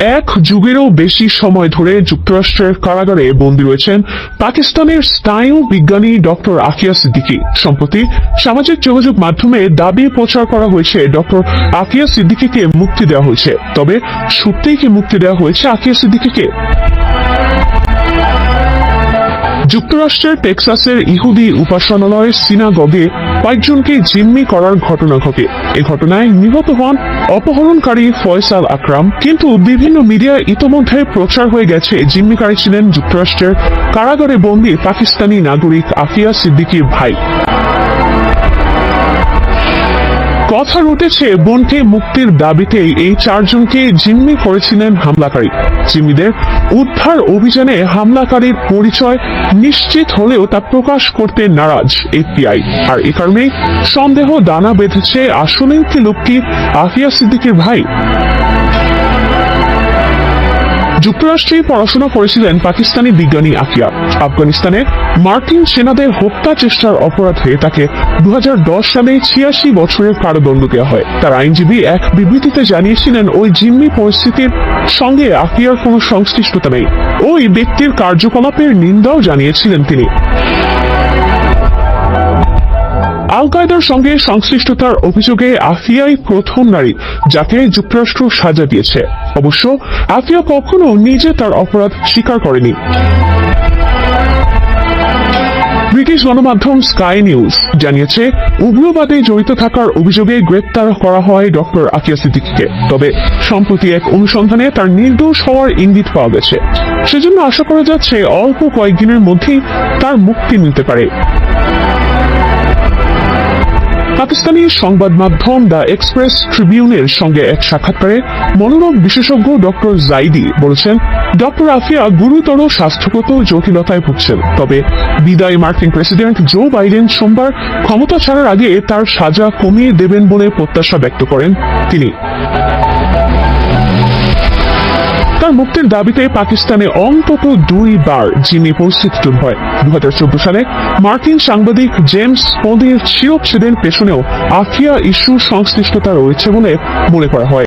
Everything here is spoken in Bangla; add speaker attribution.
Speaker 1: এক যুগেরও বেশি সময় ধরে যুক্তরাষ্ট্রের কারাগারে বন্দী রয়েছেন পাকিস্তানের স্নায়ু বিজ্ঞানী ডক্টর আকিয়া সিদ্দিকী। সম্প্রতি সামাজিক যোগাযোগ মাধ্যমে দাবি প্রচার করা হয়েছে ডক্টর আকিয়া সিদ্দিকীকে মুক্তি দেওয়া হয়েছে। তবে সত্যিই কি মুক্তি দেওয়া হয়েছে আকিয়া সিদ্দিকীকে? যুক্তরাষ্ট্রের টেক্সাসের ইহুদি উপাসনালয় সিনাগগে কয়েকজনকে জিম্মি করার ঘটনা ঘটে। এ ঘটনায় নিহত হন অপহরণকারী ফয়সাল আকরাম। কিন্তু বিভিন্ন মিডিয়ায় ইতোমধ্যে প্রচার হয়ে গেছে জিম্মিকারী ছিলেন যুক্তরাষ্ট্রের কারাগারে বন্দী পাকিস্তানি নাগরিক আকিয়া সিদ্দিকীর ভাই। কথা উঠেছে বোনকে মুক্তির দাবিতেই এই চারজনকে জিম্মি করেছিলেন হামলাকারী। জিম্মিদের উদ্ধার অভিযানে হামলাকারীর পরিচয় নিশ্চিত হলেও তা প্রকাশ করতে নারাজ এফবিআই। আর এ কারণেই সন্দেহ দানা বেঁধেছে আসলেই কি লোকটি আকিয়া সিদ্দিকীর ভাই। যুক্তরাষ্ট্রে পড়াশোনা করেছিলেন পাকিস্তানি বিজ্ঞানী আকিয়া। আফগানিস্তানে মার্কিন সেনাদের হত্যা চেষ্টার অপরাধে তাকে 2010 সালে 86 বছরের কারাদণ্ড দেওয়া হয়। তার আইনজীবী এক বিবৃতিতে জানিয়েছিলেন ওই জিম্মি পরিস্থিতির সঙ্গে আকিয়ার কোনো সংশ্লিষ্টতা নেই। ওই ব্যক্তির কার্যকলাপের নিন্দাও জানিয়েছিলেন তিনি। আল কায়দার সঙ্গে সংশ্লিষ্টতার অভিযোগে আফিয়াই প্রথম নারী যাকে যুক্তরাষ্ট্র সাজা দিয়েছে। অবশ্য আফিয়া কখনো নিজে তার অপরাধ স্বীকার করেনি। ব্রিটিশ গণমাধ্যম স্কাই নিউজ জানিয়েছে উগ্রবাদে জড়িত থাকার অভিযোগে গ্রেপ্তার করা হয় ডক্টর আকিয়া সিদ্দিকীকে। তবে সম্প্রতি এক অনুসন্ধানে তার নির্দোষ হওয়ার ইঙ্গিত পাওয়া গেছে। সেজন্য আশা করা যাচ্ছে অল্প কয়েকদিনের মধ্যেই তার মুক্তি মিলতে পারে। পাকিস্তানি সংবাদ মাধ্যম দ্য এক্সপ্রেস ট্রিবিউনের সঙ্গে এক সাক্ষাৎকারে মনোরোগ বিশেষজ্ঞ ডক্টর জাইদি বলেছেন ডক্টর আফিয়া গুরুতর স্বাস্থ্যগত জটিলতায় ভুগছেন। তবে বিদায়ী মার্কিন প্রেসিডেন্ট জো বাইডেন সোমবার ক্ষমতা ছাড়ার আগে তার সাজা কমিয়ে দেবেন বলে প্রত্যাশা ব্যক্ত করেন তিনি। তার মুক্তির দাবিতে পাকিস্তানে অন্তত 2 বার জিম্মি পরিস্থিতি তৈরি হয়। 2014 সালে মার্কিন সাংবাদিক জেমস স্পোদির শিরচ্ছেদের পেছনেও আকিয়া ইস্যুর সংশ্লিষ্টতা রয়েছে বলে মনে করা হয়।